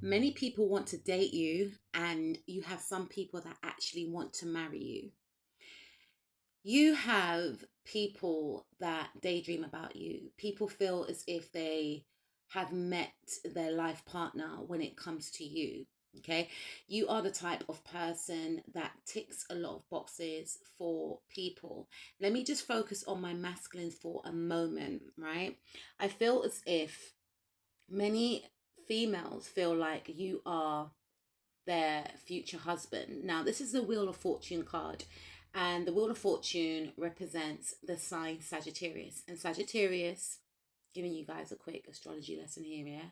Many people want to date you, and you have some people that actually want to marry you. You have people that daydream about you. People feel as if they have met their life partner when it comes to you. Okay. You are the type of person that ticks a lot of boxes for people. Let me just focus on my masculines for a moment, right? I feel as if many females feel like you are their future husband. Now, this is the Wheel of Fortune card, and the Wheel of Fortune represents the sign Sagittarius. And Sagittarius, giving you guys a quick astrology lesson here, yeah?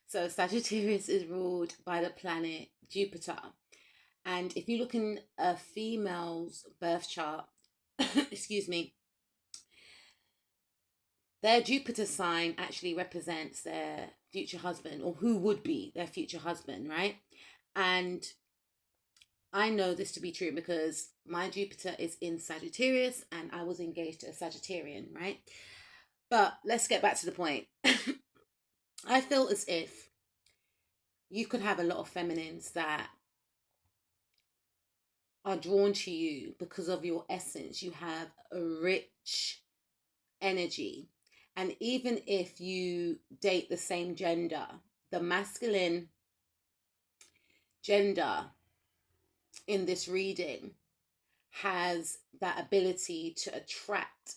So, Sagittarius is ruled by the planet Jupiter. And if you look in a female's birth chart, excuse me, their Jupiter sign actually represents their future husband, or who would be their future husband, right? And I know this to be true because my Jupiter is in Sagittarius and I was engaged to a Sagittarian, right? But let's get back to the point. I feel as if you could have a lot of feminines that are drawn to you because of your essence. You have a rich energy. And even if you date the same gender, the masculine gender in this reading has that ability to attract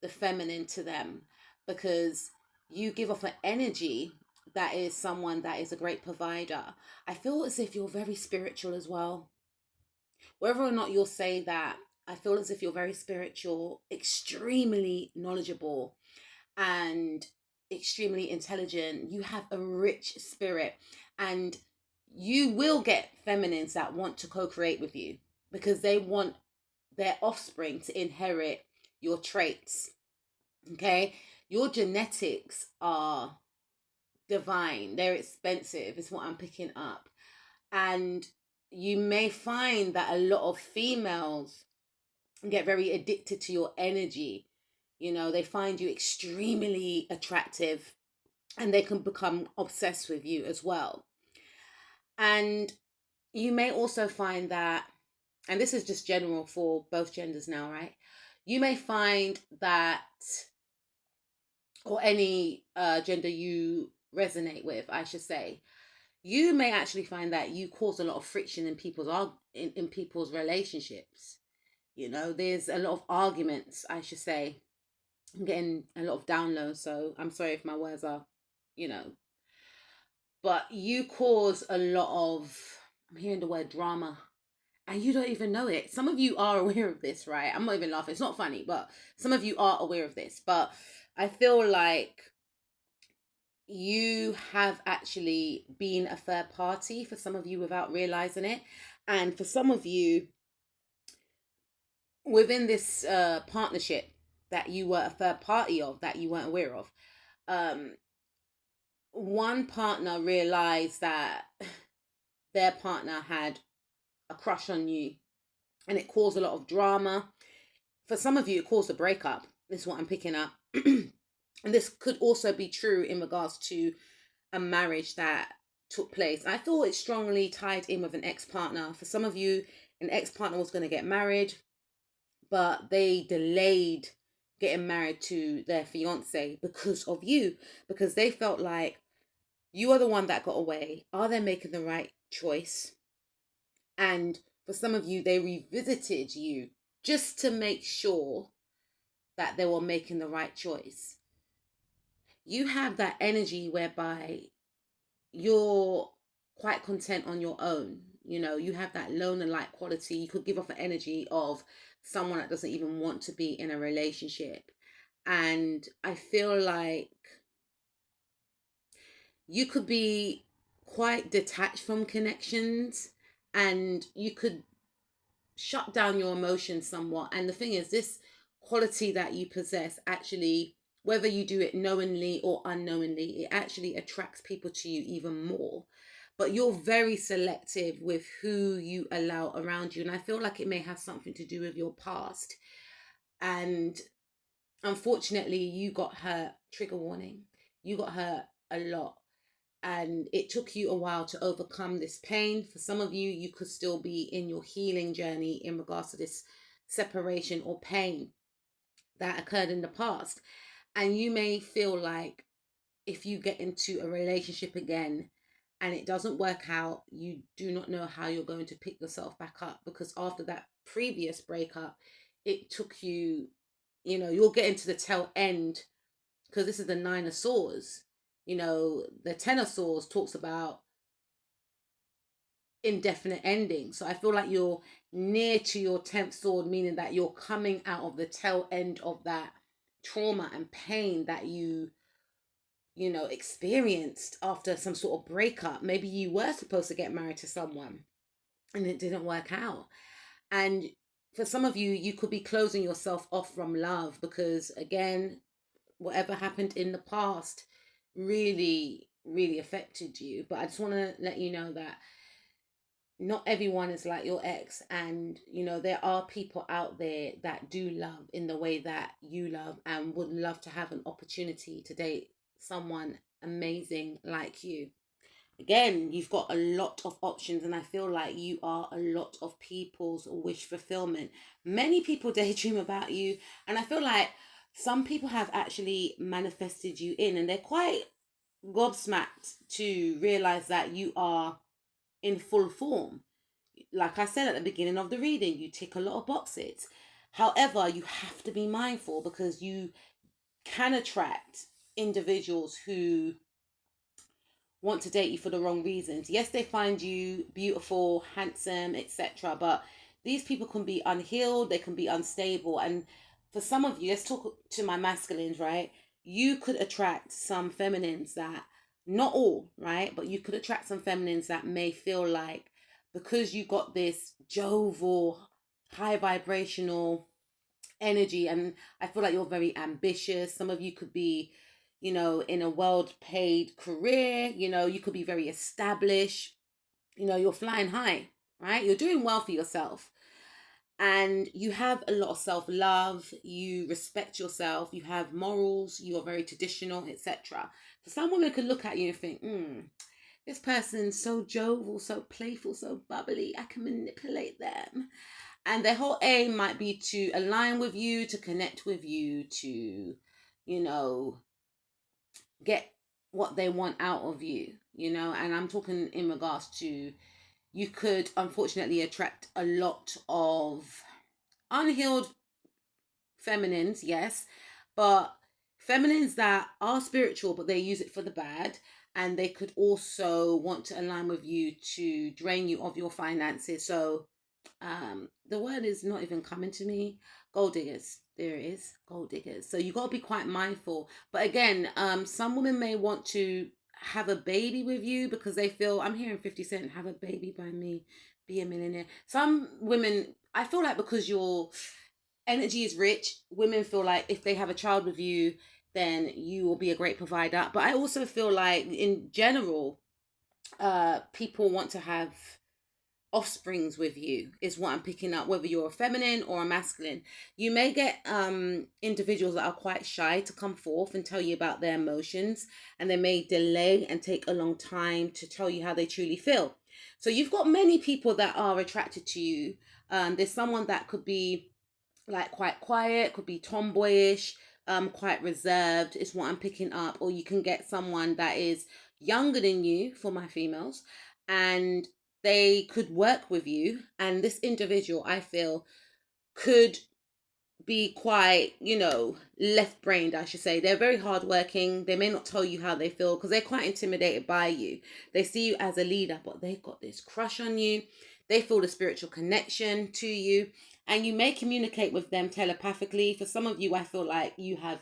the feminine to them because you give off an energy that is someone that is a great provider. I feel as if you're very spiritual as well. Whether or not you'll say that, I feel as if you're very spiritual, extremely knowledgeable, and extremely intelligent. You have a rich spirit, and you will get feminines that want to co-create with you because they want their offspring to inherit your traits. Okay, your genetics are divine, they're expensive, is what I'm picking up. And you may find that a lot of females get very addicted to your energy. You know, they find you extremely attractive and they can become obsessed with you as well. And you may also find that, and this is just general for both genders now, right? You may find that, or any gender you resonate with, I should say, you may actually find that you cause a lot of friction in in people's relationships. You know, there's a lot of arguments, I should say. I'm getting a lot of downloads, so I'm sorry if my words are, you know, but you cause a lot of, I'm hearing the word drama, and you don't even know it. Some of you are aware of this, right? I'm not even laughing. It's not funny, but some of you are aware of this. But I feel like you have actually been a third party for some of you without realizing it. And for some of you within this partnership that you were a third party of, that you weren't aware of, um, one partner realized that their partner had a crush on you, and it caused a lot of drama. For some of you, it caused a breakup. This is what I'm picking up. And this could also be true in regards to a marriage that took place. I thought it strongly tied in with an ex-partner. For some of you, an ex-partner was going to get married, but they delayed getting married to their fiance because of you, because they felt like you are the one that got away. Are they making the right choice? And for some of you, they revisited you just to make sure that they were making the right choice. You have that energy whereby you're quite content on your own. You know, you have that lone and light quality. You could give off an energy of someone that doesn't even want to be in a relationship. And I feel like you could be quite detached from connections, and you could shut down your emotions somewhat. And the thing is, this quality that you possess actually, whether you do it knowingly or unknowingly, it actually attracts people to you even more. But you're very selective with who you allow around you. And I feel like it may have something to do with your past. And unfortunately, you got hurt, trigger warning, you got hurt a lot. and it took you a while to overcome this pain. For some of you, you could still be in your healing journey in regards to this separation or pain that occurred in the past. And you may feel like if you get into a relationship again and it doesn't work out, you do not know how you're going to pick yourself back up, because after that previous breakup, it took you, you'll get into the tail end, because this is the Nine of Swords. The Ten of Swords talks about indefinite ending. So I feel like you're near to your 10th sword, meaning that you're coming out of the tail end of that trauma and pain that you experienced after some sort of breakup. Maybe you were supposed to get married to someone and it didn't work out. And for some of you, you could be closing yourself off from love because, again, whatever happened in the past really, really affected you. But I just want to let you know that not everyone is like your ex, and there are people out there that do love in the way that you love and would love to have an opportunity to date someone amazing like you. Again, you've got a lot of options, and I feel like you are a lot of people's wish fulfillment. Many people daydream about you, and I feel like some people have actually manifested you in, and they're quite gobsmacked to realize that you are in full form. Like I said at the beginning of the reading, you tick a lot of boxes. However, you have to be mindful, because you can attract individuals who want to date you for the wrong reasons. Yes, they find you beautiful, handsome, etc. But these people can be unhealed, they can be unstable. And for some of you, let's talk to my masculines, right? You could attract some feminines that, not all, right? But you could attract some feminines that may feel like, because you got this jovial, high vibrational energy, and I feel like you're very ambitious. Some of you could be, in a world paid career, you could be very established, you're flying high, right? You're doing well for yourself. And you have a lot of self-love, you respect yourself, you have morals, you are very traditional, etc. So some women could look at you and think, this person's so jovial, so playful, so bubbly, I can manipulate them. And their whole aim might be to align with you, to connect with you, to, get what they want out of you, and I'm talking in regards to, you could unfortunately attract a lot of unhealed feminines, yes, but feminines that are spiritual, but they use it for the bad. And they could also want to align with you to drain you of your finances. So the word is not even coming to me. Gold diggers. There it is. Gold diggers. So you got to be quite mindful. But again, some women may want to have a baby with you because they feel, I'm hearing 50 Cent, have a baby by me, be a millionaire. Some women, I feel like, because your energy is rich, women feel like if they have a child with you, then you will be a great provider. But I also feel like in general, people want to have offsprings with you, is what I'm picking up, whether you're a feminine or a masculine. You may get individuals that are quite shy to come forth and tell you about their emotions, and they may delay and take a long time to tell you how they truly feel. So you've got many people that are attracted to you. There's someone that could be like quite quiet, could be tomboyish, quite reserved, is what I'm picking up. Or you can get someone that is younger than you, for my females, and they could work with you. And this individual, I feel, could be quite, left brained, I should say. They're very hardworking. They may not tell you how they feel because they're quite intimidated by you. They see you as a leader, but they've got this crush on you. They feel the spiritual connection to you, and you may communicate with them telepathically. For some of you, I feel like you have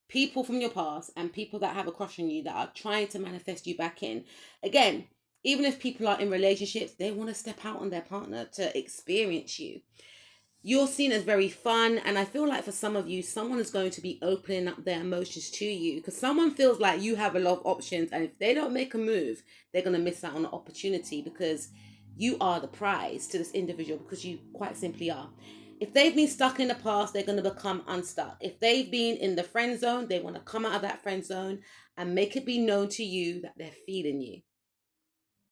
people from your past and people that have a crush on you that are trying to manifest you back in. Again, even if people are in relationships, they want to step out on their partner to experience you. You're seen as very fun, and I feel like for some of you, someone is going to be opening up their emotions to you, because someone feels like you have a lot of options, and if they don't make a move, they're going to miss out on an opportunity, because you are the prize to this individual, because you quite simply are. If they've been stuck in the past, they're going to become unstuck. If they've been in the friend zone, they want to come out of that friend zone and make it be known to you that they're feeling you.